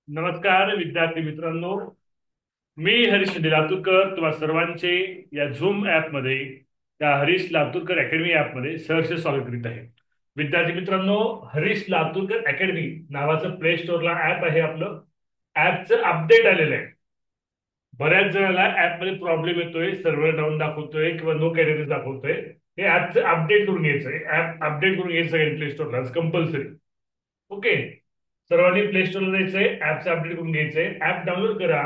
नमस्कार विद्यार्थी मित्रांनो. मी हरीश लातूरकर तुम्हा सर्वांचे या झूम ॲपमध्ये, त्या हरीश लातूरकर अकॅडमी ॲपमध्ये सहर्ष स्वागत करीत आहे. विद्यार्थी मित्रांनो, हरीश लातूरकर अकॅडमी नावाचं प्ले स्टोअरला ॲप आहे. आपलं ॲपचं अपडेट आलेलं आहे. बऱ्याच जणांना ॲपमध्ये प्रॉब्लेम येतोय, सर्व्हर डाऊन दाखवतोय किंवा नो कॅरेज दाखवतोय. हे ॲपचं अपडेट करून घ्यायचं. ॲप अपडेट करून घ्यायचं आहे प्ले स्टोअरला कंपल्सरी. ओके, सर्वांनी प्ले स्टोअरला जायचंय, ऍपचं अपडेट करून घ्यायचंय, ऍप डाउनलोड करा.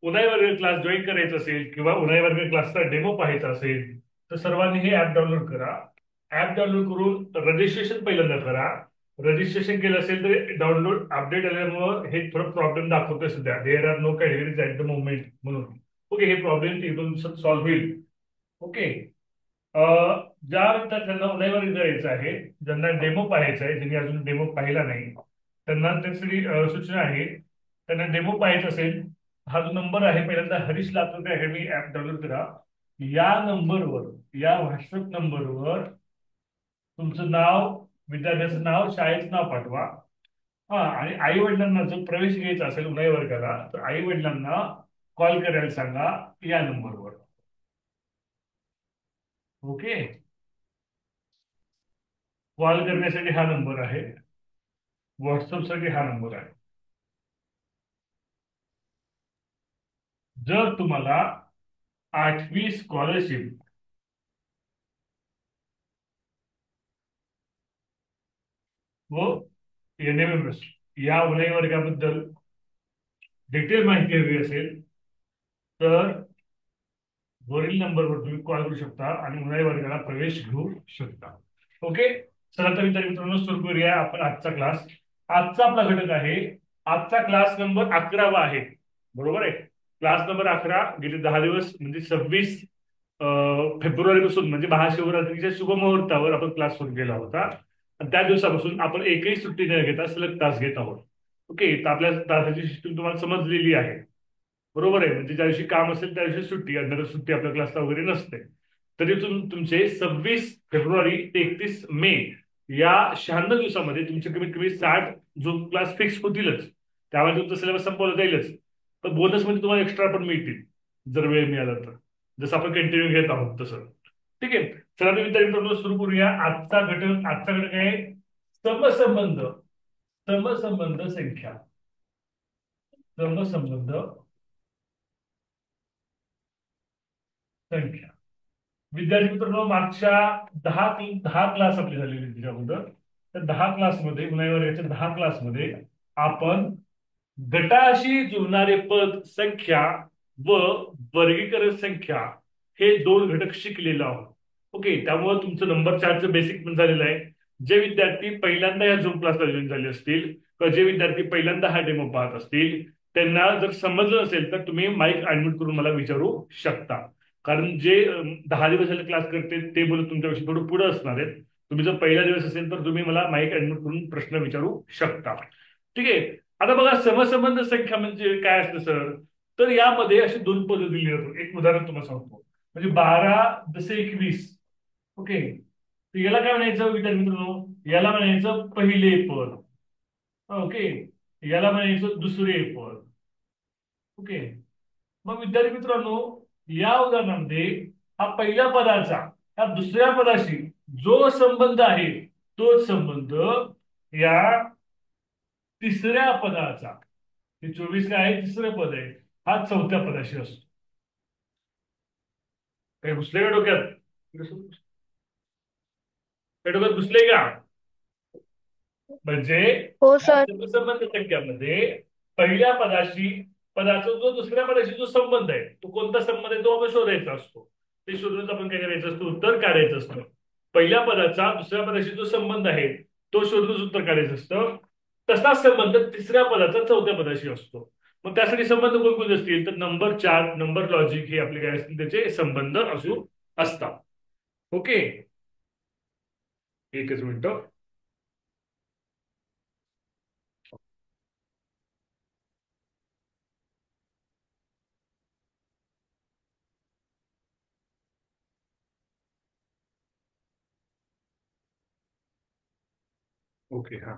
उदय वर्ग क्लास जॉईन करायचा असेल किंवा उदय वर्ग क्लासचा डेमो पाहायचा असेल तर सर्वांनी हे ऍप डाउनलोड करा. ऍप डाउनलोड करून रजिस्ट्रेशन पहिल्यांदा करा. रजिस्ट्रेशन केलं असेल तर डाउनलोड अपडेट आल्यामुळं हे थोडं प्रॉब्लेम दाखवतोय सध्या, there are no categories at the moment म्हणून. ओके, हे प्रॉब्लेम एक दोन दिवसात सॉल्व्ह होईल. ओके. ज्या विद्यार्थ्यांना उदयवर करायचं आहे, ज्यांना डेमो पाहायचा आहे, ज्यांनी अजून डेमो पाहिला नाही, त्यांना त्यासाठी सूचना आहे. त्यांना डेमो पाहायचा असेल, हा जो नंबर आहे पहिल्यांदा Harish Latur academy app download करा. या नंबरवर, या व्हॉट्सअप नंबरवर तुमचं नाव, विद्यार्थ्याचं नाव, शाळेचं नाव पाठवा. हा, आणि आई वडिलांना जर प्रवेश घ्यायचा असेल उदय वर्गाला तर आई वडिलांना कॉल करायला सांगा या नंबरवर. ओके, कॉल करण्यासाठी हा नंबर आहे, व्हॉट्सअपसाठी हा नंबर आहे. जर तुम्हाला 8वी स्कॉलरशिप व एनएमएमएस या वलय वर्गाबद्दल डिटेल माहिती हवी असेल तर वरील नंबरवर तुम्ही कॉल करू शकता आणि वलय वर्गाला प्रवेश घेऊ शकता. ओके, चला तर मित्रांनो सुरू करूया आपण आजचा क्लास. आजचा आपला घटक आहे, आजचा क्लास नंबर 11वा आहे. बरोबर आहे, क्लास नंबर 11. गेले 10 दिवस म्हणजे 26 फेब्रुवारी पासून म्हणजे महाशिवरात्रीच्या शुभमुहूर्तावर आपण क्लास सुरू केला होता. आणि त्या दिवसापासून आपण एकही सुट्टी न घेता सलग तास घेत आहोत. ओके, तर आपल्या तासाची सिस्टीम तुम्हाला समजलेली आहे. बरोबर आहे, म्हणजे ज्या दिवशी काम असेल त्या दिवशी सुट्टी, आणि सुट्टी आपल्या क्लासला वगैरे नसते. तरी तुमचे 26 फेब्रुवारी ते 31 मे या 96 दिवसामध्ये तुमचे कमीत कमी 60 जो क्लास फिक्स होतीलच. त्यामध्ये तुमचं सिलेबस संपवलं जाईलच. पण बोनस मध्ये तुम्हाला एक्स्ट्रा पण मिळतील जर वेळ मिळाला तर, जसं आपण कंटिन्यू घेत आहोत तसं. ठीक आहे, चला तर मित्रांनो सुरू करूया. आजचा घटक आहे समसंबंध. समसंबंध संख्या. समसंबंध संख्या. विद्यार्थी मित्रांनो, मागच्या दहा दहा क्लास आपले झालेले त्याच्या अगोदर. तर 10 क्लासमध्ये गुन्हेगारीच्या 10 क्लासमध्ये आपण गटाशी जुळणारे पद संख्या व वर्गीकरण संख्या हे दोन घटक शिकलेलो आहोत. ओके, त्यामुळे तुमचं नंबर चार्टचं बेसिक पण झालेलं आहे. जे विद्यार्थी पहिल्यांदा या झूम क्लासला जॉईन झाले असतील किंवा जे विद्यार्थी पहिल्यांदा हा डेमो पाहत असतील, त्यांना जर समजलं असेल तर तुम्ही माईक अनम्यूट करून मला विचारू शकता. कारण जे 10 दिवस झाले क्लास करते ते बोलत तुमच्यापेक्षा थोडं पुढे असणार आहेत. तुम्ही जर पहिला दिवस असेल तर तुम्ही मला माईक अनम्यूट करून प्रश्न विचारू शकता. ठीक आहे. आता बघा, समसंबंध संख्या म्हणजे काय असतं सर, तर यामध्ये अशी दोन पद दिली जातात. एक उदाहरण तुम्हाला सांगतो, म्हणजे 12 जसे 21. ओके, तर याला काय म्हणायचं विद्यार्थी मित्रांनो, याला म्हणायचं पहिले पद. ओके, याला म्हणायचं दुसरे पद. ओके, मग विद्यार्थी मित्रांनो, या उदाहरणामध्ये हा पहिल्या पदाचा या दुसऱ्या पदाशी जो संबंध आहे तोच संबंध या तिसऱ्या पदाचा, हे 24 काय आहे, तिसरं पद आहे, हा चौथ्या पदाशी असतो. काही घुसले का डोक्यात? काही डोक्यात घुसले का? म्हणजे हो या सर. संबंध संख्यामध्ये पहिल्या पदाचा जो दुसऱ्या पदाशी जो संबंध आहे तो कोणता संबंध आहे तो आपण शोधायचा असतो. ते शोधूनच आपण काय करायचं असतं, उत्तर काढायचं असतं. पहिल्या पदाचा दुसऱ्या पदाशी जो संबंध आहे तो शोधूनच उत्तर काढायचं असतं. तसाच संबंध तिसऱ्या पदाचा चौथ्या पदाशी असतो. मग त्यासाठी संबंध कोणकोणते असतील तर नंबर चार्ट, नंबर लॉजिक हे आपले काय असतील त्याचे संबंध असू असतात. ओके, एकच मिनिट. ओके, हा.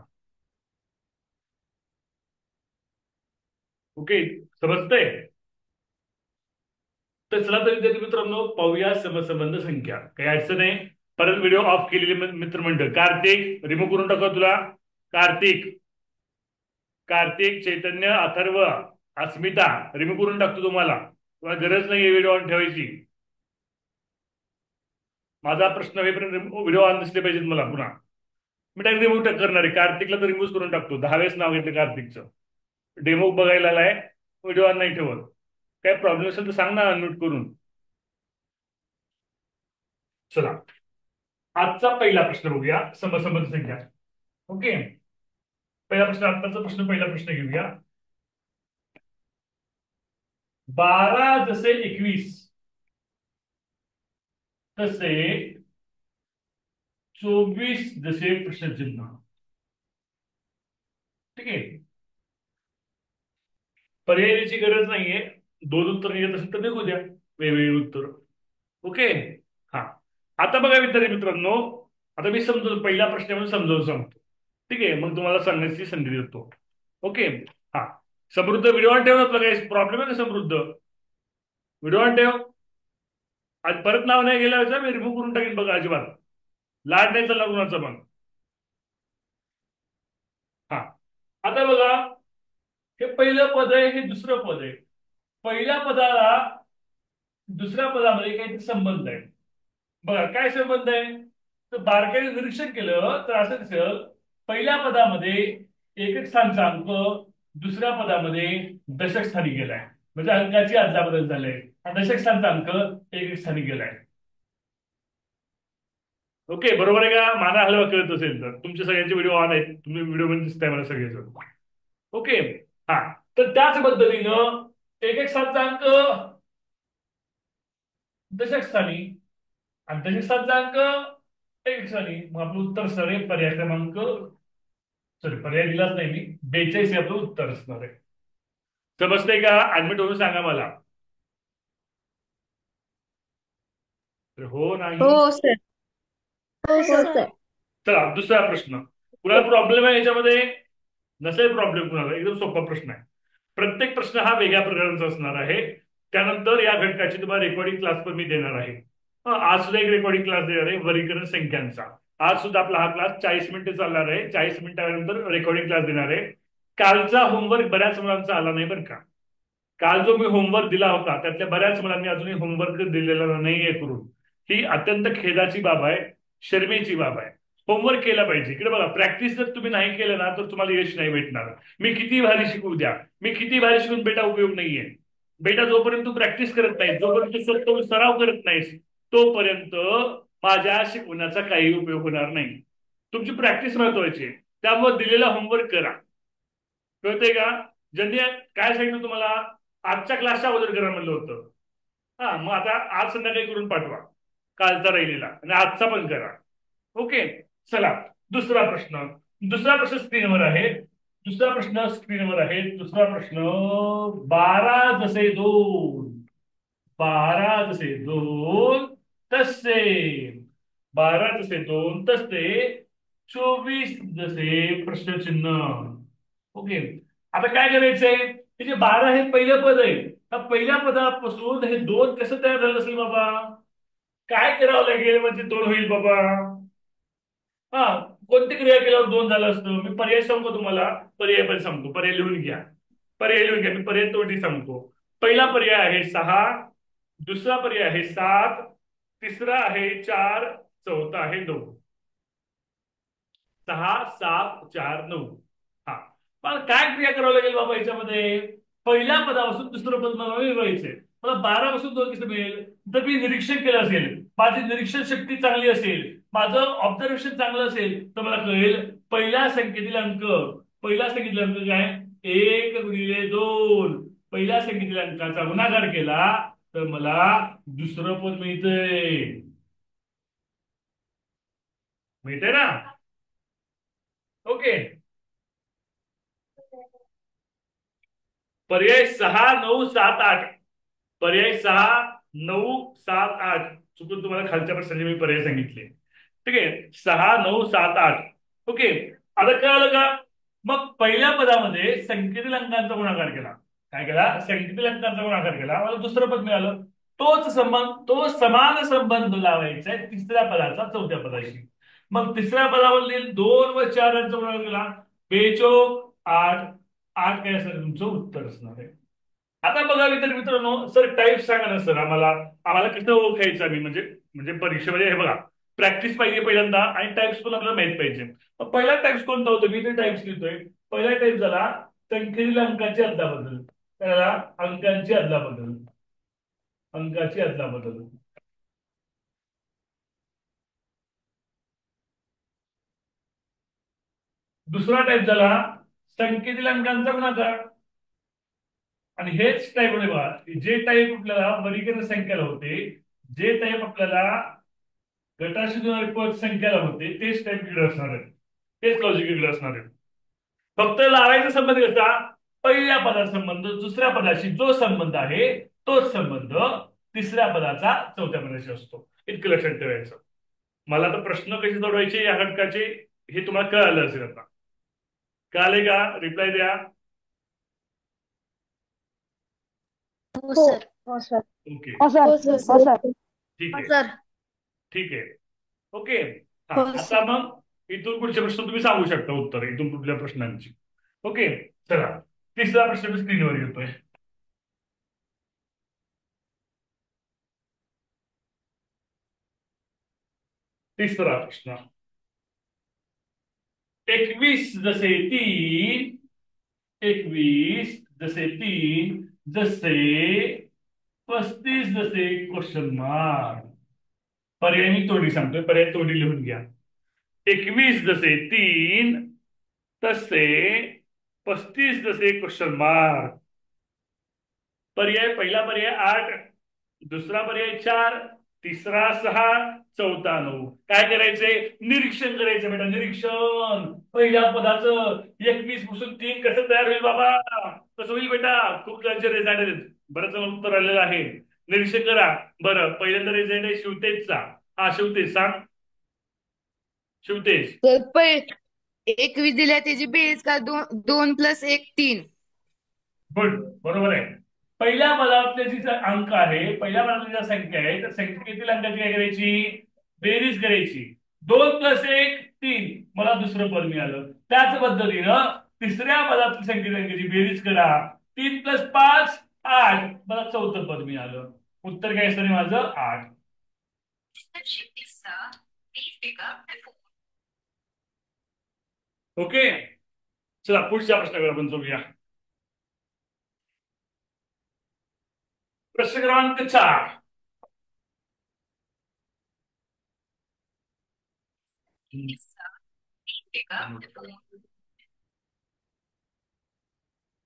ओके, समजतंय? तर चला तर विद्यार्थी मित्रांनो पाहूया समसंबंध संख्या. काही अडचण नाही. परत व्हिडिओ ऑफ केलेले मित्रमंडळ. कार्तिक रिमूव्ह करून टाका तुला. कार्तिक, कार्तिक, चैतन्य, अथर्व, अस्मिता रिमूव्ह करून टाकतो तुम्हाला. तुम्हाला गरज नाही व्हिडिओ ऑन ठेवायची. माझा प्रश्न होईपर्यंत व्हिडिओ ऑन दिसले पाहिजेत मला पुन्हा. मी टाइम रिमूव्ह करणार आहे. कार्तिकला तर रिमूव्ह करून टाकतो. 10 वेळेस नाव घेतलं कार्तिकचं. डेमो बघायला आलाय, व्हिडिओ ऑन नाही ठेवत. काय प्रॉब्लेम असेल तर सांग ना अनम्यूट करून. चला आजचा पहिला प्रश्न बघूया, समसंबंध संख्या. ओके, पहिला प्रश्न, आत्ताचा प्रश्न, पहिला प्रश्न घेऊया. 12 जसे 21 तसे 24 जसे प्रश्नचिन्ह. ठीक आहे, पर्यायाची गरज नाहीये. दोन उत्तर येत असेल तर निघू द्या वेगवेगळी उत्तर. ओके, हा. आता बघा विद्यार्थी मित्रांनो, आता मी समजून पहिला प्रश्न म्हणून समजावून सांगतो. ठीक आहे, मग तुम्हाला सांगण्याची संधी देतो. ओके, हा. समृद्ध व्हिडिओ ऑन ठेव ना, तुला काही प्रॉब्लेम आहे का? समृद्ध व्हिडिओ ऑन ठेव. आज परत नाव नाही गेलं मी रिमूव्ह करून टाकेन बघा. अजिबात लाड नाही चालला कुणाचा पण. हा, आता बघा, हे पहिलं पद आहे, हे दुसरं पद आहे. पहिल्या पदाला दुसऱ्या पदामध्ये काहीतरी संबंध आहे. बघा काय संबंध आहे, तर बारकाईने निरीक्षण केलं तर असं दिसेल, पहिल्या पदामध्ये एकक स्थानचा अंक दुसऱ्या पदामध्ये दशक स्थानी गेलाय. म्हणजे अंकाची अदला बदल झाले. दशक स्थानचा अंक एकक स्थानी गेलाय. ओके, बरोबर आहे का? माझा हलवा कळत असेल तर तुमचे सगळ्यांचे व्हिडिओ ऑन आहेत, तुम्ही व्हिडिओ मध्ये दिसताय मला सगळेजण. ओके, हा. तर त्याच पद्धतीनं एकक स्थानचा अंक दशक स्थानी आणि दशक स्थानचा अंक एकक स्थानी. मग आपलं उत्तर असणार आहे पर्याय क्रमांक, सॉरी पर्याय दिलाच नाही मी, 42 हे आपलं उत्तर असणार आहे. समजतंय का? ऍडमिट होऊन सांगा मला. हो नाही? हो सर. हो सर. चला दुसरा प्रश्न. कुणाला प्रॉब्लेम आहे याच्यामध्ये? नसेल प्रॉब्लेम कुणाला, एकदम सोपा प्रश्न आहे. प्रत्येक प्रश्न हा वेगळ्या प्रकारचा असणार आहे. त्यानंतर या घटकाची तुम्हाला रेकॉर्डिंग क्लास पण मी देणार आहे. आज सुद्धा एक रेकॉर्डिंग क्लास देणार आहे वर्गीकरण संख्यांचा. आज सुद्धा आपला हा क्लास 40 मिनिटं चालणार आहे. 40 मिनिटानंतर रेकॉर्डिंग क्लास देणार आहे. कालचा होमवर्क बऱ्याच मुलांचा आला नाही बरं का. काल जो मी होमवर्क दिला होता त्यातल्या बऱ्याच मुलांनी अजूनही होमवर्क दिलेला नाहीये करून. ही अत्यंत खेदाची बाब आहे, शर्मेची बाब आहे. होमवर्क केला पाहिजे. इकडे बघा, प्रॅक्टिस जर तुम्ही नाही केलं ना तर तुम्हाला यश नाही भेटणार. मी किती भारी शिकवू द्या, मी किती भारी शिकून बेटा उपयोग नाहीये. बेटा जोपर्यंत तू प्रॅक्टिस करत नाही, जोपर्यंत स्वतः सराव करत नाहीस, तोपर्यंत माझ्या शिकवण्याचा काही उपयोग होणार नाही. तुमची प्रॅक्टिस महत्वाची आहे. त्यामुळे दिलेला होमवर्क करा. कळतंय का? ज्यांनी काय सांगितलं तुम्हाला, आजच्या क्लासच्या अगोदर करा म्हणलं होतं. हा, मग आता आज संध्याकाळी करून पाठवा कालचा राहिलेला, आणि आजचा पण करा. ओके, चला दुसरा प्रश्न. दुसरा प्रश्न स्क्रीनवर आहे. दुसरा प्रश्न स्क्रीनवर आहे. दुसरा प्रश्न, 12 जसे 2, 12 जसे 2 तसे, 12 जसे 2 तसे 24 जसे प्रश्नचिन्ह. ओके, आता काय करायचंय, हे जे 12 हे पहिलं पद आहे, त्या पहिल्या पदापासून हे 2 कसं तयार झालं असेल बाबा? काय करावं लागेल म्हणजे 2 होईल बाबा? हा, कोणती क्रिया केल्यावर 2 झालं असतं? मी पर्याय सांगतो तुम्हाला. पर्याय पण सांगतो, पर्याय लिहून घ्या. पर्याय लिहून घ्या, मी पर्याय तोटी सांगतो. पहिला पर्याय आहे 6, दुसरा पर्याय आहे 7, तिसरा आहे 4, चौथा आहे 9. 6, 7, 4, 9. हा, मला काय क्रिया करावं लागेल बाबा याच्यामध्ये? पहिल्या पदापासून दुसरं पद मला मिळवायचंय. मला 12 पासून 2 कसं मिळेल? तर मी निरीक्षण केलं असेल, माझी निरीक्षण शक्ती चांगली असेल, माझं ऑब्झर्वेशन चांगलं असेल, तर मला कळेल पहिल्या संख्येतील अंक. पहिल्या संख्येतील अंक काय? 1 × 2. पहिल्या संख्येतील अंकाचा गुणाकार केला तर मला दुसरं पद मिळतंय. मिळतंय ना? ओके, पर्याय 6, 9, 7, 8. पर्याय 6, 9, 7, 8. चुकून तुम्हाला खालच्या प्रश्नाचे मी पर्याय सांगितले. ठीक आहे, 6, 9, 7, 8. ओके, आता कळालं का? मग पहिल्या पदामध्ये संख्येतील अंकांचा गुणाकार केला. काय केला, सांगितलेल्या अंकांचा गुणाकार केला, मला दुसरं पद मिळालं. तो समान संबंध लावायचा आहे तिसऱ्या पदाचा चौथ्या पदाशी. मग तिसऱ्या पदावरील 2 व 4 यांचा गुणाकार केला. बेचोक 8. 8 काय असेल तुमचं उत्तर असणार आहे. आता बघा मित्रांनो, सर टाईप सांगा ना सर आम्हाला. आम्हाला कसं ओळखायचं आम्ही, म्हणजे म्हणजे परीक्षेमध्ये हे बघा, प्रॅक्टिस पाहिजे पहिल्यांदा आणि टाइप्स पण आपल्याला माहित पाहिजे. मग पहिला टाइप्स कोणता होतो, मी ते टाइप्स लिहितोय. पहिला टाइप झाला संख्येतील अंकाची अदलाबदल. त्याला अंकांची अदलाबदल, अंकाची अदलाबदल. दुसरा टाइप झाला संख्येतील अंकांचा गुणाकार. आणि हेच टाईप आहे बघा, जे टाईप आपल्याला वर्गीकरण संख्याला होते, जे टाईप आपल्याला गटाशी जोडणारे पद संख्याला होते, तेच टाईप इकडे असणार आहे, तेच लॉजिक इकडे असणार आहे. फक्त लावायचा संबंध कसा, पहिल्या पदाचा संबंध दुसऱ्या पदाशी जो संबंध आहे तोच संबंध तिसऱ्या पदाचा चौथ्या पदाशी असतो. इतकं लक्षात ठेवायचं. मला तर प्रश्न कसे सोडवायचे या घटकाचे हे तुम्हाला कळालं असेल आता. कळाले का? रिप्लाय द्या. हो सर. हो सर. ओके, हो सर. हो सर. ठीक हो आहे, सर. ठीक आहे. ओके. हा, हो आता सर. मग इथून पुढचे प्रश्न तुम्ही सांगू शकता उत्तर इथून पुढल्या प्रश्नांची. ओके, चला तिसरा प्रश्न मी स्क्रीनवर येतोय. तिसरा प्रश्न, 21 जसे 3, 21 जसे 3, जसे 35 जसे क्वेश्चन मार्क. पर्याय मी तोडी सांगतोय, पर्याय तोडी लिहून घ्या. 21 जसे 3, तसे 35 जसे क्वेश्चन मार्क. पर्याय, पहिला पर्याय 8, दुसरा पर्याय 4, तिसरा 6, चौथा 9. काय करायचंय, निरीक्षण करायचं बेटा, निरीक्षण. पहिल्या पदाचं 21 पासून 3 कसं तयार होईल बाबा, कसं होईल बेटा. खूप जणांचे रिझल्ट आहेत, बरंच उत्तर आलेलं आहे. निरीक्षण करा. बरं, पहिल्यांदा रिझल्ट आहे शिवतेजचा. हा शिवतेज सांग, शिवतेज. तर 21 दिल्या त्याची बेरीज का 2 + 1 = 3. गुड, बरोबर आहे. पहिल्या पदातले जे अंक आहे, पहिल्या पदातली ज्या संख्या आहे त्या संख्येतील अंकाची काय करायची, बेरीज करायची. 2 + 1 = 3, मला दुसरं पद मिळालं. त्याच पद्धतीनं तिसऱ्या पदातली संख्येच्या अंकाची बेरीज करा. 3 + 5 = 8, मला चौथं पद मिळालं. उत्तर काय असणार माझं, 8. ओके, चला पुढच्या प्रश्नाकडे आपण जाऊया. प्रश्न क्रमांक 4.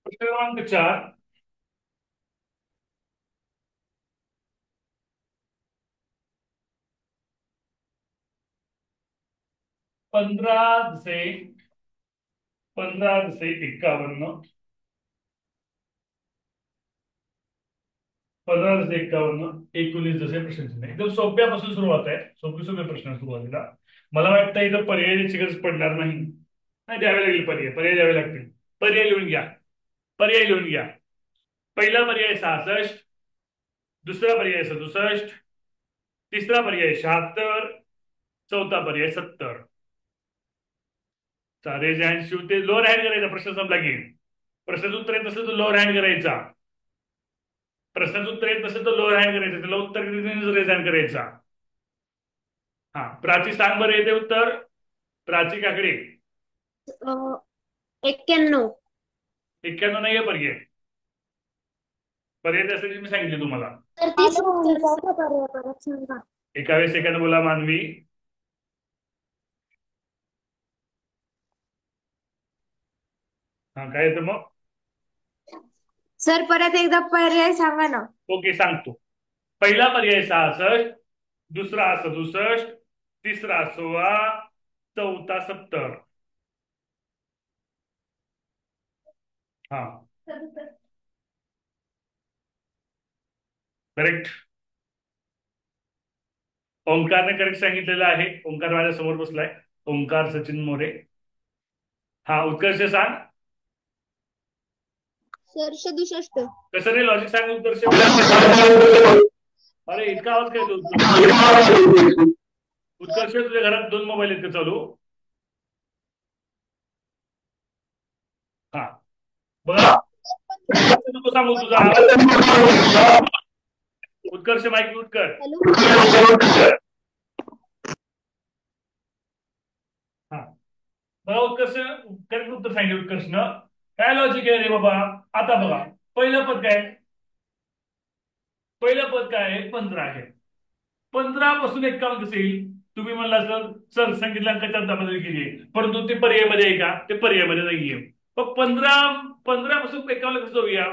प्रश्न क्रमांक 4. 15 जसे 51, 15 जसे 51, 19 जसे प्रश्नचिन्ह. एकदम सोप्यापासून सुरुवात आहे, सोपे सोपे प्रश्न सुरुवातीला. मला वाटतं इथं पर्यायाची गरज पडणार नाही. नाही, द्यावे लागेल पर्याय, पर्याय द्यावे लागतील. पर्याय लिहून घ्या, पर्याय लिहून घ्या. पहिला पर्याय 66, दुसरा पर्याय 67, तिसरा पर्याय 76, चौथा पर्याय 70. सारे हँड शिवते, लोअर हँड करायचा, प्रश्न संपला की. प्रश्नाचं उत्तर येत नसेल तर लोअर हँड करायचा. प्रश्नाचं उत्तर येत नसेल तर लोअर हँड करायचं, त्याला उत्तर रेज हँड करायचा. हा, प्राची सांग बरं येते उत्तर. प्राची काकडे. 91. 91 नाहीये पर्याय. पर्याय त्यासाठी मी सांगितले तुम्हाला. तर चौथा पर्याय परत सांगा. 21 सेकंद बोला मानवी. हा, काय येतं मग. सर परत एकदा पर्याय सांगा ना. ओके, सांगतो. पहिला पर्याय 66, दुसरा 67, तिसरा 16, चौथा 70. हा, करेक्ट. ओंकारने करेक्ट सांगितलेलं आहे. ओंकार माझ्या समोर बसलाय, ओंकार सचिन मोरे. हा, उत्कर्ष सांग. सर 67. कसं रे लॉजिक सांग उत्कर्ष. अरे इतका आवाज काय तो उत्कर्ष. उत्कर्ष तुझ्या घरात 2 मोबाईल आहेत का चालू? हा बघा नको सांगू तुझा आवाज. उत्कर्ष माईक म्यूट कर. हॅलो. हा बघा उत्कर्ष करेक्ट उत्तर सांगितलं उत्कर्षनं. काय लॉजिक आहे रे बाबा. आता बघा पहिलं पद काय. पहिलं पद काय आहे 15 आहे. 15 पासून 51 कसे येईल. तुम्ही म्हणला सर सांगितलं अंकाच्या अंतामध्ये केली आहे परंतु ते पर्यायमध्ये आहे का. ते पर्यायमध्ये नाहीये. मग 15 पासून 51 कसं जाऊया.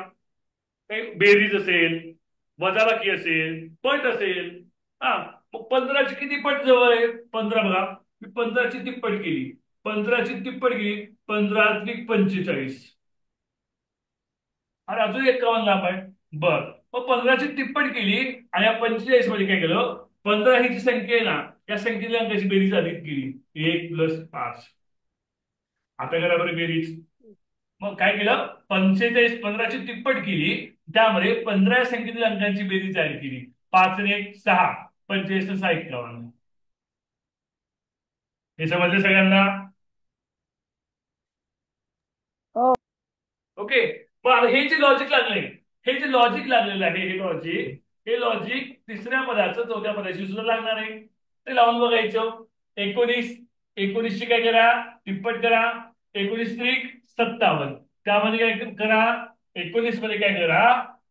काही बेरीज असेल वजाबाकी असेल पट असेल. हा मग 15ची किती पट जवळ आहे. 15 बघा मी 15ची तिप्पट केली. 15ची तिप्पट केली 15 × 45 आणि अजून 51 लांब आहे. बर मग 15ची तिप्पट केली आणि या 45 मध्ये काय केलं. 15 ही जी संख्या आहे ना या संख्येच्या अंकाची बेरीज अधिक केली 1 + 5. आता करा बरं बेरीज. मग काय केलं 45 15ची तिप्पट केली त्यामध्ये 15 संख्येतील अंकांची बेरीज तयार केली. 5 आणि 1 6 45 6 51. हे समजलं सगळ्यांना. ओके पण हे जे लॉजिक लागलंय हे जे लॉजिक लागलेलं आहे हे लॉजिक तिसऱ्या पदाचं चौथ्या पदाशी सुद्धा लागणार आहे. ते लावून बघायचं. 19 ची काय करा तिप्पट करा. 19 त्रिक 57 त्यामध्ये काय करा. 19 मध्ये काय करा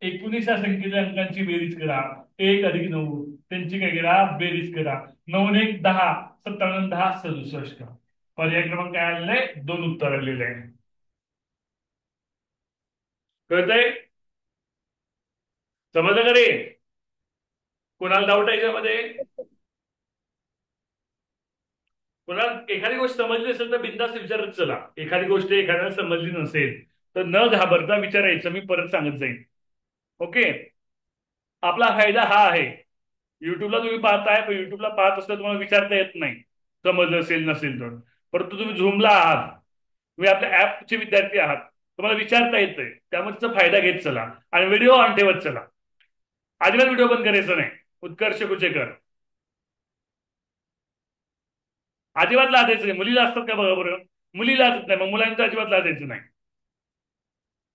19 या संख्येच्या अंकांची बेरीज करा. 1 + 9 त्यांची काय करा बेरीज करा. 9 × 1 10 57 10 67. पर्याय क्रमांक काय आलेला आहे 2 उत्तर आलेले आहे. कळतंय. समजलं का रे. कोणाला डाऊट आहे याच्यामध्ये. कोणाला एखादी गोष्ट समजली असेल तर बिनधास्त विचारत चला. एखादी गोष्ट एखाद्याला समजली नसेल तर न घाबरता विचारायचं. मी परत सांगत जाईन. ओके आपला फायदा हा आहे. युट्यूबला तुम्ही पाहताय पण युट्यूबला पाहत असता तुम्हाला विचारता येत नाही समजलं असेल नसेल तर. परंतु तुम्ही झूमला आहात तुम्ही आपल्या ऍपचे विद्यार्थी आहात तुम्हाला विचारता येतंय त्यामुळे त्याचा फायदा घेत चला आणि व्हिडिओ ऑन ठेवत चला. अजिबात व्हिडिओ बंद करायचा नाही. उत्कर्ष कुचेकर अजिबात लादायचं नाही. मुलीला असतात का बघा बरं. मुली लादत नाही मग मुलांचं अजिबात लादायचं नाही.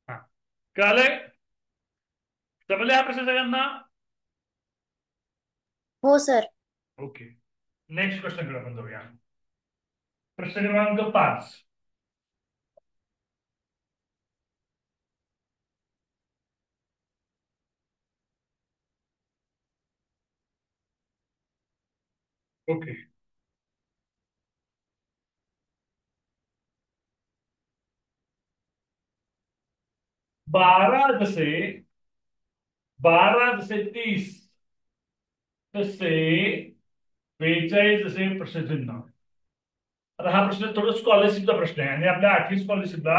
हा कळालंय. समजले हा प्रश्न सगळ्यांना. हो सर. ओके नेक्स्ट क्वेश्चन आपण जाऊया. प्रश्न क्रमांक 5. ओके 12 जसे 30 तसे 42 जसे प्रश्नचिन्ह. आता हा प्रश्न थोडं स्कॉलरशिपचा प्रश्न आहे आणि आपल्या 8वी स्कॉलरशिपला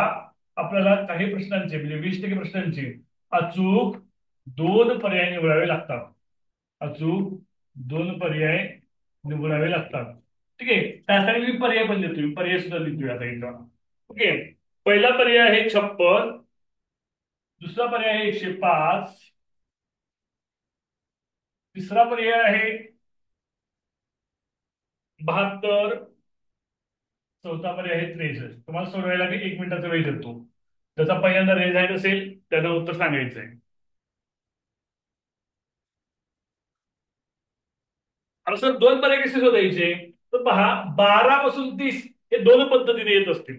आपल्याला काही प्रश्नांचे म्हणजे 20% प्रश्नांचे अचूक 2 पर्याय निवडावे लागतात. अचूक 2 पर्याय निवडावे लागतात. ठीक आहे त्यासाठी मी पर्याय पण देतोय. पर्याय सुद्धा लिहितोय आता इथं. ओके पहिला पर्याय आहे 56. दुसरा पर्याय आहे 105. तिसरा पर्याय आहे 72. चौथा पर्याय आहे 63. तुम्हाला सोडवायला मी 1 मिनिटाचा वेळ देतो. त्याचा पहिल्यांदा रेज आहे असेल त्यानं उत्तर सांगायचंय. आता सर 2 पर्याय कसे शोधायचे तर पहा 12 पासून 30 हे 2 पद्धतीने येत असतील.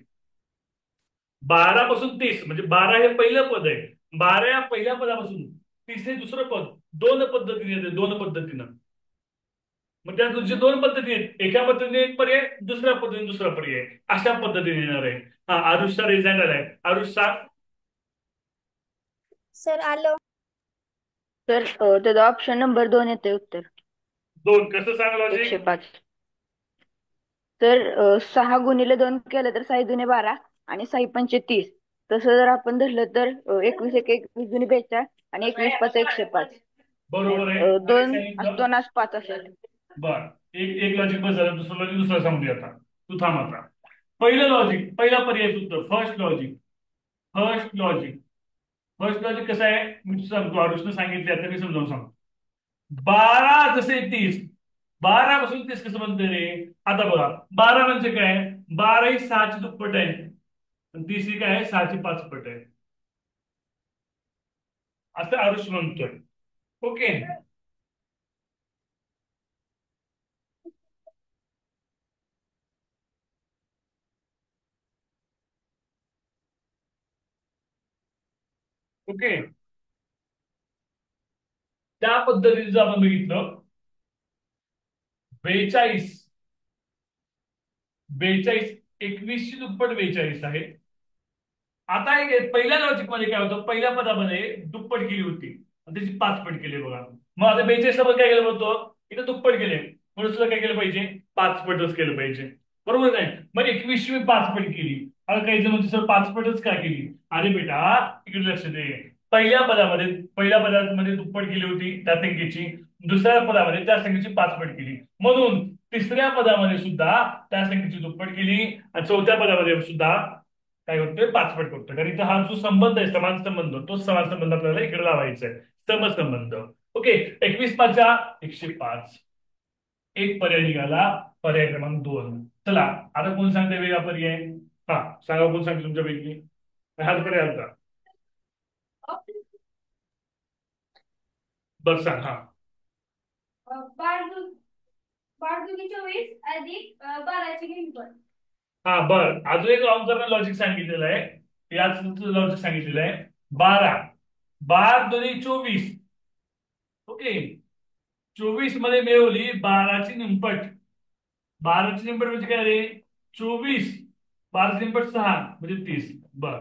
12 पासून 30 म्हणजे 12 हे पहिलं पद आहे. 12 या पहिल्या पदापासून 30 हे दुसरं पद 2 पद्धतीने येते 2 पद्धतीनं. मग त्या तुझे 2 पद्धती आहेत. एका पद्धतीने एक पर्याय दुसऱ्या पद्धतीने दुसरा पर्याय अशा पद्धतीने येणार आहे. हा आरुषचा रिझल्ट आलाय. आरुष सांग. सर आलो. सर त्याचा ऑप्शन नंबर 2 येते उत्तर. 2 कसं सांग लॉजिक. 105. तर 6 × 2 केलं तर 6 × 12 आणि 6 × 5 30. तसं जर आपण धरलं तर 21 × 1 21 × 42 आणि 21 × 5 105. बरोबर आहे. 2 असतो ना 5 असेल. बर एक लॉजिक बस झालं. दुसरं लॉजिक दुसरं सांगू दे आता. तू थांब आता. पहिलं लॉजिक पहिला पर्याय उत्तर फर्स्ट लॉजिक फर्स्ट लॉजिक कसं आहे मी सांगतो, आरुषनं सांगितले आता मी समजावून सांगतो. 12 जसे 30, 12 पासून 30 कसं बनते रे? आता बघा 12 म्हणजे काय, 12 ही 6ची दुप्पट आहे, 30 ही काय आहे 6ची 5 पट आहे, असं आरुष म्हणतोय. ओके. ओके, त्या पद्धतीने जर आपण बघितलं 42, 42 21ची दुप्पट 42 आहे. आता एक पहिल्या लॉजिक मध्ये काय होतं, पहिल्या पदामध्ये दुप्पट केली होती आणि त्याची 5 पट केली बघा. मग आता 42 ला काय केलं होतो, इथं दुप्पट केले म्हणून सुद्धा काय केलं पाहिजे, 5 पटच केलं पाहिजे, बरोबर नाही? मग 21ची मी 5 पट केली. आता काही जण म्हणते सर 5 पटच का केली? अरे बेटा इकडे लक्ष दे, पहिल्या पदामध्ये दुप्पट केली होती त्या संख्येची, दुसऱ्या पदामध्ये त्या संख्येची 5 पट केली, म्हणून तिसऱ्या पदामध्ये सुद्धा त्या संख्येची दुप्पट केली आणि चौथ्या पदामध्ये सुद्धा काय करतोय, 5 पट करतोय. कारण इथं हा जो संबंध आहे समान संबंध, तो समान संबंध आपल्याला इकडे लावायचा आहे, समसंबंध. ओके, 21 पाचा 105, एक पर्याय निघाला, पर्याय क्रमांक 2. चला आता कोण सांगते वेगळा पर्याय? हा सांगा, कोण सांगते तुमच्यापैकी हाच पर्याय आलता? बरं सांग. हा 24 अधिक 12ची किंमत. हा बर, अजून एक अवकरण लॉजिक सांगितलेलं आहे, याच लॉजिक सांगितलेलं आहे. 12, 12 दोन्ही 24. ओके, 24 मध्ये मिळवली 12ची निमपट. 12ची निमपट म्हणजे काय रे, 24. 12ची निमपट 6 म्हणजे 30. बर,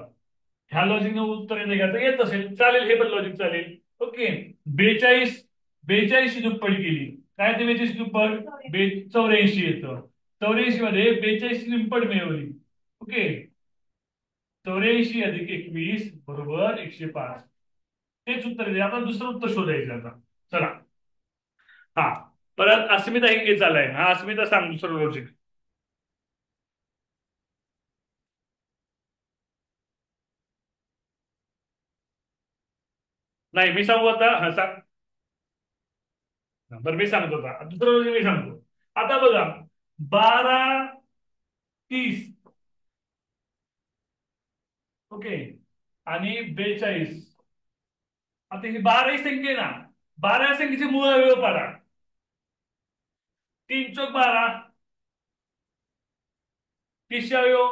ह्या लॉजिकने उत्तर येते का? तर येत असेल, चालेल, हे पण लॉजिक चालेल. ओके, 42, 42 दुप्पट केली, काय ते 42 दुप्पट 84 येतं. 84 मध्ये 42 निमपट मिळवली. ओके, 84 अधिक 21 बरोबर 105. तेच उत्तर आहे. आपण दुसरं उत्तर शोधायचं आता. चला, हा परत अस्मिता हिंगे चालाय. हा अस्मिता सांग दुसरं लॉजिक. नाही मी सांगू आता, हा सांग. बरं मी सांगतो आता, दुसरं लॉजिक मी सांगतो. आता बघा 12, 30. ओके, आणि 42. आता ही 12 ही संख्या आहे ना, 12 या संख्येचे मूळ अवयव पाडा. 3 चौक 12, 30 अवयव,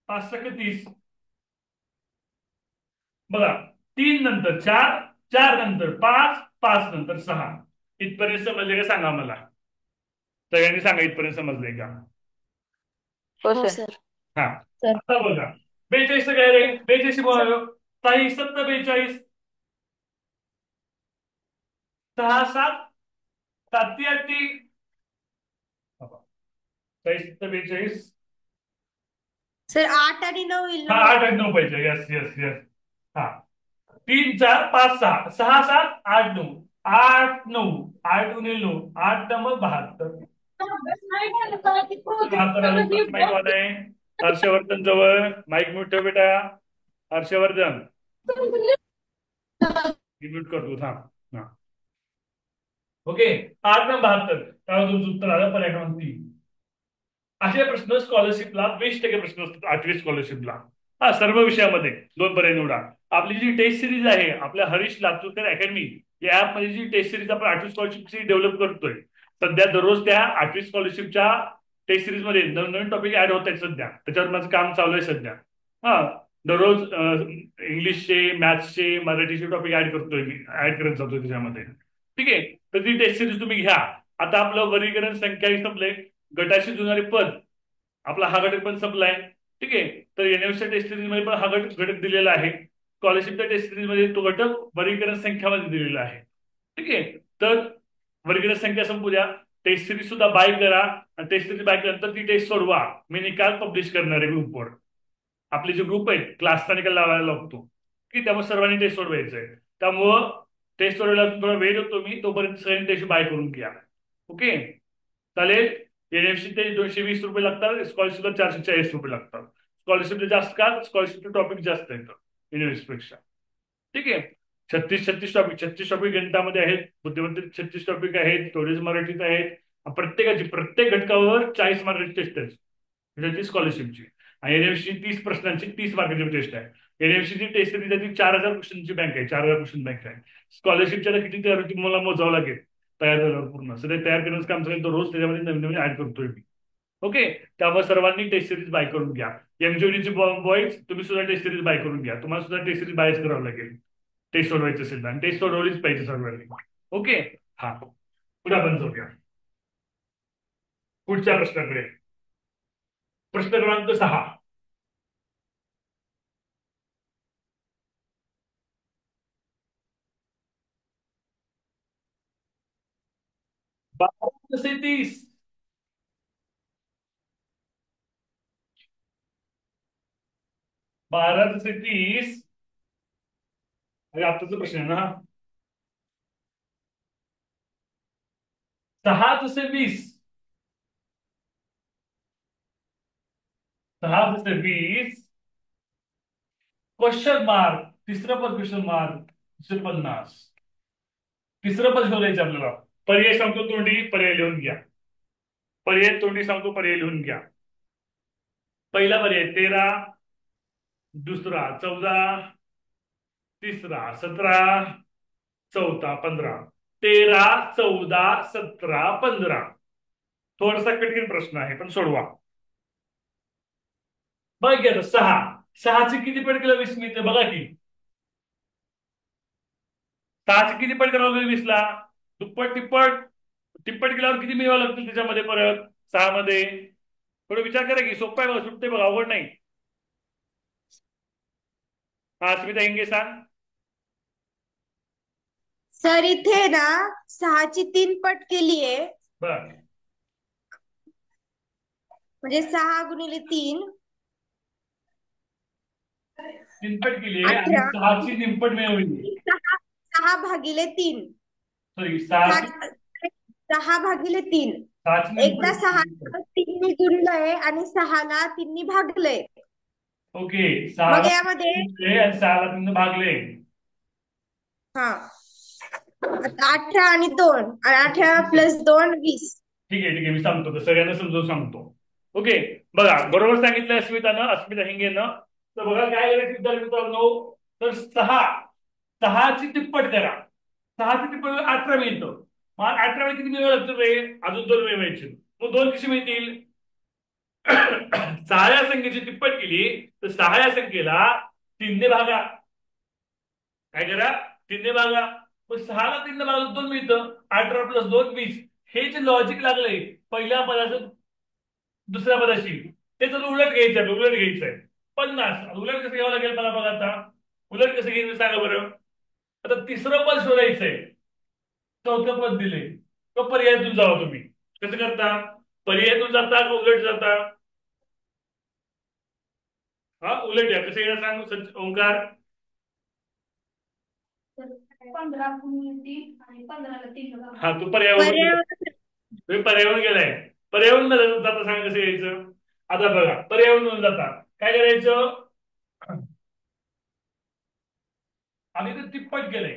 5 सक 30. बघा 3 नंतर 4, 4 नंतर 5, 5 नंतर 6. इथपर्यंत समजले का सांगा मला, सगळ्यांनी सांगा इथपर्यंत समजले का? हो हो सर. सर. हा, सर. आता बघा 42 काय रे, 42 बोलावं, 6 7 42, 6 7 7 8, 6 7 42. सर 8 आणि 9 येईल हा ना? 8 आणि 9 पाहिजे, यस यस यस. हा 3 4 5 6, 6 7 8 9, 8 9, 8 गुणिले 9, 8 मग 72. माईक वाला आहे हर्षवर्धन जवळ, माईक म्यूट ठेव बेटा. हर्षवर्धन म्यूट करतो, थांब. हा ओके, 8 9 72, त्यावर तुमचं उत्तर आलं पर्याय क्रमांक 3. असे प्रश्न स्कॉलरशिपला 20% प्रश्न असतात 8वी स्कॉलरशिपला. हा सर्व विषयामध्ये 2 पर्याय निवडा. आपली जी टेस्ट सिरीज आहे आपल्या हरीश लातूरकर अकॅडमी या ऍप मध्ये, जी टेस्ट सिरीज आपण 8वी स्कॉलरशिपची डेव्हलप करतोय सध्या, दररोज त्या 8वी स्कॉलरशिपच्या टेस्ट सिरीज मध्ये नवीन टॉपिक ऍड होत आहेत सध्या, त्याच्यावर माझं काम चालू आहे सध्या. हा दररोज इंग्लिशचे, मॅथ्सचे, मराठीचे टॉपिक ऍड करतोय मी, ऍड करत जातोय त्याच्यामध्ये. ठीक आहे, तर ती टेस्ट सिरीज तुम्ही घ्या. आता आपलं वर्गीकरण संख्या संपले, गटाशी जुळणारे पद, आपला हा घटक पण संपलाय. ठीक आहे, तर युनिव्हर्सिटी टेस्ट सिरीज मध्ये पण हा घटक दिलेला आहे. स्कॉलरशिपच्या टेस्ट सिरीज मध्ये तो घटक वर्गीकरण संख्यामध्ये दिलेला आहे. ठीक आहे, तर वर्गीकरण संख्या संपू द्या, टेस्ट सिरीज सुद्धा बाय करा आणि टेस्ट सिरीज बाय केल्यानंतर ती टेस्ट सोडवा. मी निकाल पब्लिश करणार आहे ग्रुपवर. आपले जे ग्रुप आहेत क्लासचा निकाल लावायला लागतो की, त्यामुळे सर्वांनी टेस्ट सोडवायचं आहे. त्यामुळं टेस्ट सोडवायला थोडा वेळ देतो मी, तोपर्यंत सगळ्यांनी टेस्ट बाय करून घ्या. ओके चालेल. एनएफसी 220 रुपये लागतात, स्कॉलरशिपला 440 रुपये लागतात. स्कॉलरशिपला जास्त का, स्कॉलरशिपचे टॉपिक जास्त येतं. युनिव्हर्स पेक्षा. ठीक आहे. 36 टॉपिक गणितामध्ये आहेत, बुद्धिमत्तेत 36 टॉपिक आहेत, थोडेच मराठीत आहेत. प्रत्येक घटकावर 40 मार्काची टेस्ट आहे त्याची स्कॉलरशिपची. आणि एनएफसी 30 प्रश्नांची 30 मार्काची टेस्ट आहे. एनएफसीची टेस्ट त्याची 4000 क्वेश्चनची बँक आहे, 4000 क्वेश्चन बँक आहे. स्कॉलरशिपच्या किती तयार होती मला मोजावं लागेल तयार झाल्यावर पूर्ण. सध्या तयार करण्याचं काम चालेल, तो रोज त्याच्यामध्ये नवीन नवीन ऍड करतोय मी. ओके. त्यामुळे सर्वांनी टेस्ट सिरीज बाय करून घ्या. एमजीओडीची बॉईज तुम्ही सुद्धा टेस्ट सिरीज बाय करून घ्या. तुम्हाला सुद्धा टेस्ट सिरीज बायच करावं लागेल टेस्ट सोडवायचं असेल आणि टेस्ट सोडवलीच पाहिजे सर्वांनी. ओके. हा, पुढे आपण जाऊया पुढच्या प्रश्नाकडे. प्रश्न क्रमांक 6. 12 से 30. 12 से 30. अरे आताचा प्रश्न आहे ना. 6 से 20. 6 से 20. Question mark. तिसरं पद क्वेश्चन मार्क 150. तिसरं पद शोधायचं आपल्याला. पर्याय सांगतो तोंडी, पर्याय लिहून घ्या. पर्याय तोंडी सांगतो, पर्याय लिहून घ्या. पहिला पर्याय 13, दुसरा 14, तिसरा 17, चौथा 15. 13, 14, 17, 15. थोडासा कठीण प्रश्न आहे पण सोडवा. बघ घ्या. 6चे किती पट केलं 20 मिनिट बघा की. 6चे किती पट करावं 20ला? दुप्पट तिप्पट. तिप्पट केल्यावर किती मिळवावं लागतील त्याच्यामध्ये परत 6 मध्ये? थोडं विचार करा की. सोपं आहे बघा, सुटते बघा, अवघड नाही. हा, स्मिता हिंगे सांग. सर इथे ना 6ची 3 पट केलीये, बर. म्हणजे 6 गुणिले 3 तिनपट केली आणि 18. 6ची निमपट मिळवली. 6 भागिले 3. सॉरी, 6ची 6 भागिले 3. 6ची एकदा 6 निमपट. 3 गुणलंय आणि 6ला 3 भागलंय. ओके. मग 6ला यामध्ये 6ला 3 भागले. हा 18 आणि 2, 18 प्लस 2 20. ठीक आहे, मी सांगतो, तर सगळ्यांना समजून सांगतो. ओके. बघा, बरोबर सांगितलं अस्मिता हिंगेनं. तर बघा काय करायचं विद्यार्थी मित्रांनो. तर 6ची तिप्पट करा. 6ची तिप्पट 18 मिळतं. मग 18 वेळी किती मिळवायला लागतं रे? अजून 2 मिळवायचे. मग 2 कशी मिळतील? 6 संख्येची तिप्पट केली तर 6 संख्येला 3 ने भागा. काय करा? 3 ने भागा. मग 6ला 3 ने भागलं 2 मिळतं. 18 प्लस 2 20. हे जे लॉजिक लागलंय पहिल्या पदाचं दुसऱ्या पदाशी, ते जर उलट घ्यायचंय 50. उलट कसं घ्यावं लागेल मला बघा आता. उलट कसं घेईल सांगा बरं. आता तिसरं पद शोधायचंय. चौथं पद दिले, तो पर्यायातून जावा तुम्ही. कसं करता? पर्यायातून जाता का उलट जाता? हा, उलट या. कसं येणार सांग ओंकार? 15 गुणिले 3 आणि 15ला 3 हा, तू पर्यावरण गेलाय. पर्यावरण जाता सांग कसं यायचं. आता बघा, पर्यावरण जाता काय करायचं? आम्ही तर तिप्पट केलंय.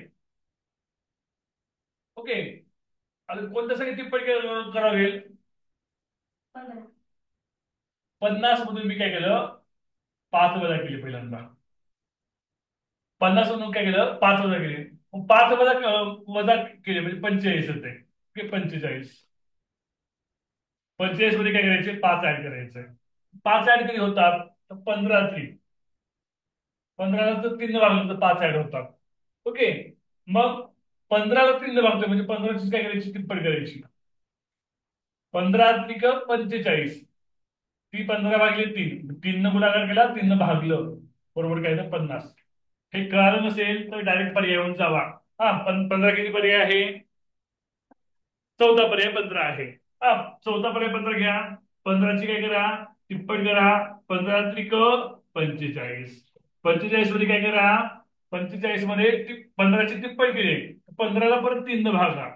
ओके. आता कोणत्या सगळे तिप्पट करावं लागेल? 50 मधून मी काय केलं? 5 वजा केले पहिल्यांदा. 50 मधून काय केलं? 5 वजा केले. 5 वजा केले म्हणजे 45 होते. 45. 45 मध्ये काय करायचे? 5 ऍड करायचे. 5 ऍड कधी होतात? 15 3. 15ला तर 3 भागलं तर 5 ऍड होतात. ओके. मग 15ला 3 भागतोय म्हणजे 15ची काय करायची? तिप्पट करायची. 15 त्रिक 45. ती 15 भागले 3. 3 गुणाकार केला, 3 भागलं, बरोबर काय तर 50. हे कळालं नसेल तर डायरेक्ट पर्याय जावा. हा, 15 किती पर्याय आहे? चौथा पर्याय 15 आहे. हा, चौथा पर्याय 15 घ्या. 15ची काय करा? तिप्पट करा. 15 त्रिक 45. 45 मध्ये काय करा? 45 मध्ये 15ची तिप्पट केली. 15ला परत 3 भागा.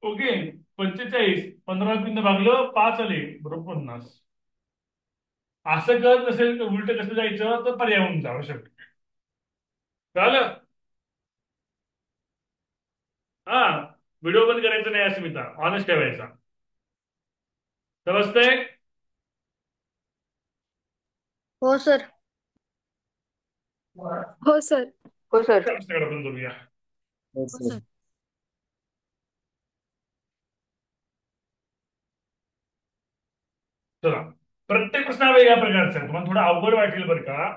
ओके. 45 15ला 3 भागलं, 5 आले, बरोबर 50. असं करत नसेल तर उलट कसं जायचं? तर पर्याय जावं शकतं. कळलं? हा, व्हिडिओ बंद करायचा नाही अस्मिता, ऑनच ठेवायचा. समजतंय? हो सर. हो सर. हो सर. प्रश्नाकडे आपण जाऊया. हो सर. चला, प्रत्येक प्रश्न हा वेगळ्या प्रकारचा आहे. तुम्हाला थोडा अवघड वाटेल बरं का.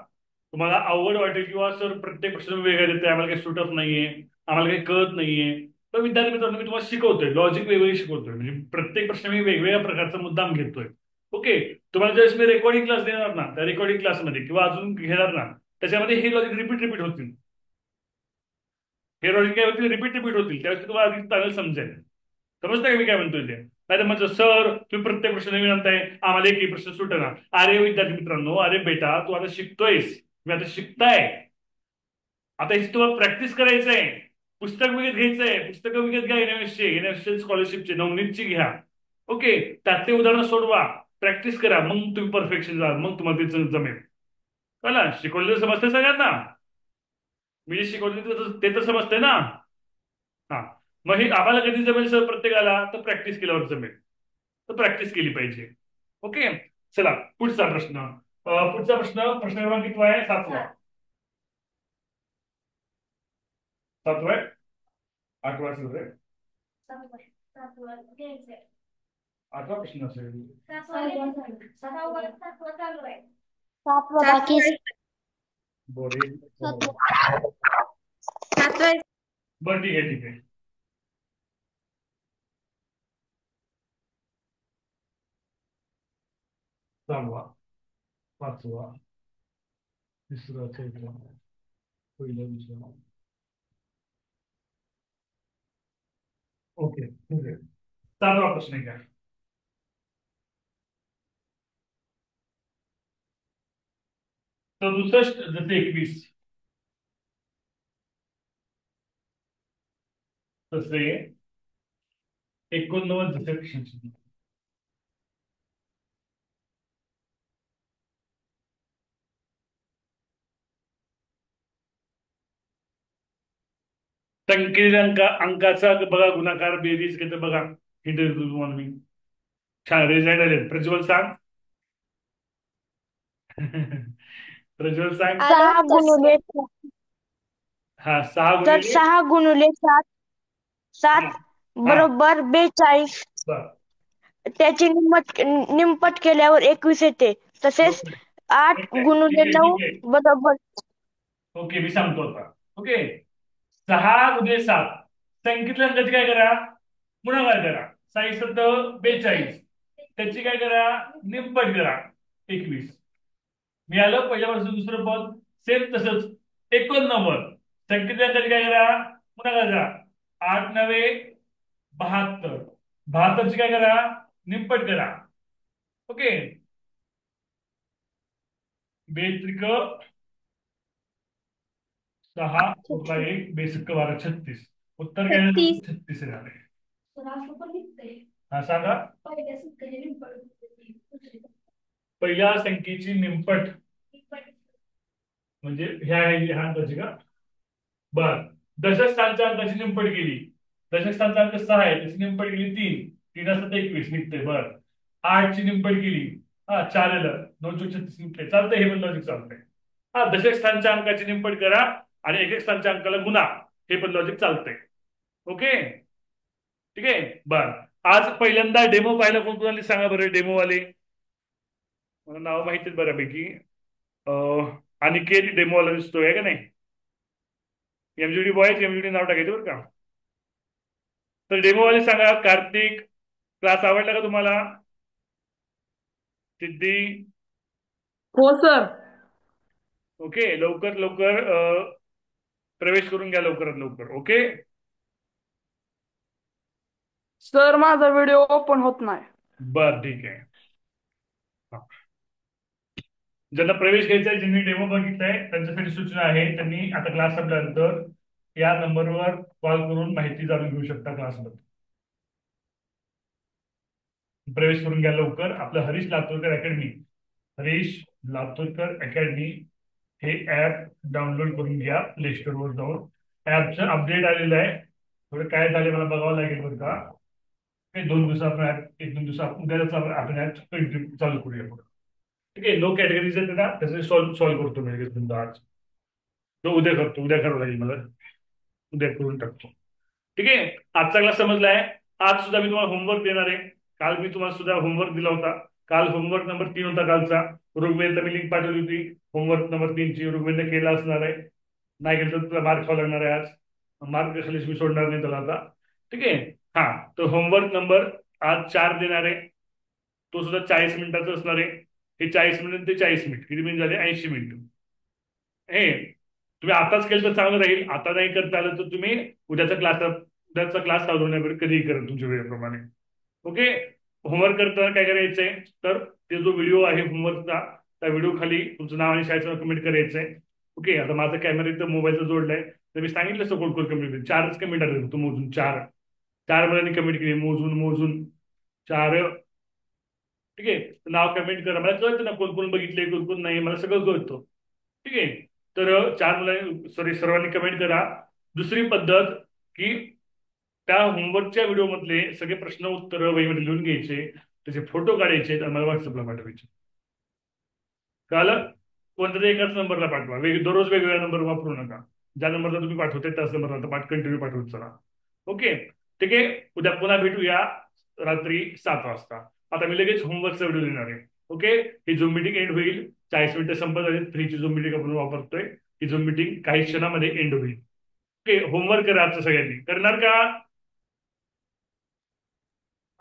तुम्हाला अवघड वाटेल किंवा सर प्रत्येक प्रश्न वेगळा देते, आम्हाला काही सुटत नाहीये, आम्हाला काही कळत नाहीये. तर विद्यार्थी मित्रांनो, मी तुम्हाला शिकवतोय, लॉजिक वेगवेगळी शिकवतोय, म्हणजे प्रत्येक प्रश्न मी वेगवेगळ्या प्रकारचा मुद्दाम घेतोय. ओके. तुम्हाला ज्यावेळेस मी रेकॉर्डिंग क्लास देणार ना, त्या रेकॉर्डिंग क्लासमध्ये किंवा अजून घेणार ना, त्याच्यामध्ये हे लॉजिक रिपीट होतील. हे लॉजिक काय होतील, रिपीट होतील. त्यावेळेस तुम्हाला आधी चांगलं समजेल. समजतं का मी काय म्हणतोय ते? नाही तर म्हणजे सर तुम्ही प्रत्येक प्रश्न नवीन आणताय, आम्हाला एकही प्रश्न सुटेना. अरे विद्यार्थी मित्रांनो, अरे बेटा तू आता शिकतोयस, मी आता शिकताय. आता हे तुम्हाला प्रॅक्टिस करायचंय. पुस्तक विकत घ्यायचंय, पुस्तकं विकत घ्या, एनएसचे स्कॉलरशिपचे नवनीतची घ्या. ओके. त्यातले उदाहरणं सोडवा, प्रॅक्टिस करा, मग तुम्ही परफेक्शन जा, मग तुम्हाला ते जमेल. कळलं? शिकवलेलं समजतंय सगळ्यांना? मी जे शिकवलं ते तर समजतंय ना? हा. मग हे आम्हाला कधी जमेल सर प्रत्येकाला, तर प्रॅक्टिस केल्यावर जमेल. तर प्रॅक्टिस केली पाहिजे. ओके. चला पुढचा प्रश्न. पुढचा प्रश्न क्रमांक किती आहे? 7वा. 7वा आहे? 8वा असेल रे. 8वा प्रश्न असेल. बाकी बोरे. सातवा. बरं ठीक आहे, ठीक आहे. सहावा, 5वा, 3रा, 4था, पहिला, दुसरा. ओके, ठीक आहे. 7वा प्रश्न घ्या. 67 जसे 21 तसे 89 जसे 66. संख्येच्या अंकाचा बघा गुणाकार बेरीज घेते बघा. हिंट देतो तुम्हाला मी. छान रिझल्ट आले. प्रज्वल सांग. प्रज्वल सांग. 6 गुणुले हा, 6 तर गुणिले 6 गुणुले 7 हा 7 हा बरोबर 42. बर. त्याची निमपट केल्यावर 21 येते. तसेच ओके, 8 ठीक आहे, गुणुले ठीक आहे, 9 ठीक आहे. बरोबर. ओके, मी सांगतो आता. ओके. 6 गुणिले 7 संख्येतल्या अंकाची काय करा, गुणाकार करा. 6 7 42. त्याची काय करा, निमपट करा. 21 मिळालं. पहिल्यापासून दुसरं पद सेम तसंच. 89 संख्येतल्या अंकाची काय करा, गुणाकार करा. 8 9 72. 72ची काय करा, निमपट करा. ओके. बेत्रिक 6 उरला 1, बेसिक 12 36. उत्तर काय झालं? 36 झाले. हा सांगा. पहिल्या संख्येची निमपट म्हणजे ह्या अंकाची का? बर. दशक स्थानच्या अंकाची निमपट केली. दशक स्थानचा अंक 6 आहे, त्याची निमपट केली 3. 3 असतात 21 निघते. बर. 8 ची निमपट केली, हा 4 आलं, 9 चोक 36 निघते. चालतंय, हे पण लॉजिक चालतंय. हा, दशक स्थानच्या अंकाची निमपट करा आणि एक स्थानच्या अंकाला गुणा, हे पण लॉजिक चालतंय. ओके, ठीक आहे. बर. आज पहिल्यांदा डेमो पाहायला कोण कोण आले सांगा बरं. डेमोवाले मला नाव माहिती आहेत बऱ्यापैकी. अनिकेत डेमोवाला दिसतोय का नाही? एमजीडी बॉयज, एमजीडी नाव टाकायचं बरं का. तर डेमोवाले सांगा. कार्तिक, क्लास आवडला का तुम्हाला? सिद्धी. हो सर. ओके, लवकर लवकर प्रवेश करून घ्या लवकरात लवकर. ओके. सर माझा व्हिडिओ ओपन होत नाही. बर, ठीक आहे. हा. ज्यांना प्रवेश घ्यायचा आहे, ज्यांनी डेमो बघितलाय, त्यांच्यासाठी सूचना आहे, त्यांनी आता क्लास संपल्यानंतर या नंबरवर कॉल करून माहिती जाणून घेऊ शकता क्लासमध्ये. प्रवेश करून घ्या लवकर. आपलं हरीश लातूरकर अकॅडमी, हरीश लातूरकर अकॅडमी हे ऍप डाउनलोड करून घ्या प्ले स्टोअरवर जाऊन. ऍपचं अपडेट आलेलं आहे. थोडं काय झालं मला बघावं लागेल बरं का. हे 2 दिवस आपण एक 2 दिवस उद्याच आपण ऍप कंटिन्यू चालू करूया पुढे. ठीक आहे. नो कॅटेगरीज आहेत ना, त्याचे सॉल्व्ह करतो मी लगेच तुमचा आज. तो उद्या करतो, उद्या करावं लागेल मला. उद्या करून टाकतो. ठीक आहे. आजचा क्लास समजलाय. आज सुद्धा मी तुम्हाला होमवर्क देणार आहे. काल मी तुम्हाला सुद्धा होमवर्क दिला होता. काल होमवर्क नंबर 3 होता कालचा. ऋग्वेदला मी लिंक पाठवली होती होमवर्क नंबर 3ची. ऋग्वेदने केला असणार आहे. नाही केलं तर तुला मार्क खावा लागणार आहे आज. मार्क खालीच मी सोडणार नाही त्याला आता. ठीक आहे. हा, तर होमवर्क नंबर आज 4 देणार आहे. तो सुद्धा 40 मिनिटाचा असणार आहे. हे 40 मिनिट ते 40 मिनिट किती मिनिट झाले? 80 मिनिट. हे तुम्ही आताच केलं तर चांगलं राहील. आता नाही करता आलं तर तुम्ही उद्याचा क्लास चालू होण्यापर्यंत कधीही करा तुमच्या वेळेप्रमाणे. ओके. होमवर्क करताना काय करायचंय तर ते जो व्हिडिओ आहे होमवर्कचा त्या व्हिडिओ खाली तुमचं नाव आणि शाळेचं कमेंट करायचंय. ओके. आता माझा कॅमेरा इथं मोबाईलचा जोडलाय तर मी सांगितलं सगळं कोण कमेंट 4च कमेंट आले तू मोजून 4 मुलांनी कमेंट केली मोजून मोजून 4. ठीक आहे. नाव कमेंट करा. मला कळतं ना कोण कोण बघितले कोण कोण नाही मला सगळं कळतं. ठीक आहे. तर 4 मुलांनी सर्वांनी कमेंट करा. दुसरी पद्धत की त्या होमवर्कच्या व्हिडिओमधले सगळे प्रश्न उत्तर वहीमध्ये लिहून घ्यायचे, त्याचे फोटो काढायचे आणि मला व्हॉट्सअपला पाठवायचे. कळलं? कोणत्या एकाच नंबरला पाठवा. दररोज वेगवेगळा नंबर वापरू नका. ज्या नंबरला तुम्ही पाठवते त्याच नंबरला कंटिन्यू पाठवत चला. ओके. ठीक आहे. उद्या पुन्हा भेटूया रात्री 7 वाजता. आता मी लगेच होमवर्कचा व्हिडिओ देणार आहे. ओके. ही झूम मिटिंग एंड होईल. 40 मिनिटं संपत आली. 3ची झूम मिटिंग आपण वापरतोय. ही झूम मिटिंग काही क्षणामध्ये एंड होईल. ओके. होमवर्क करा आजचं सगळ्यांनी. करणार का?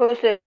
हो सर.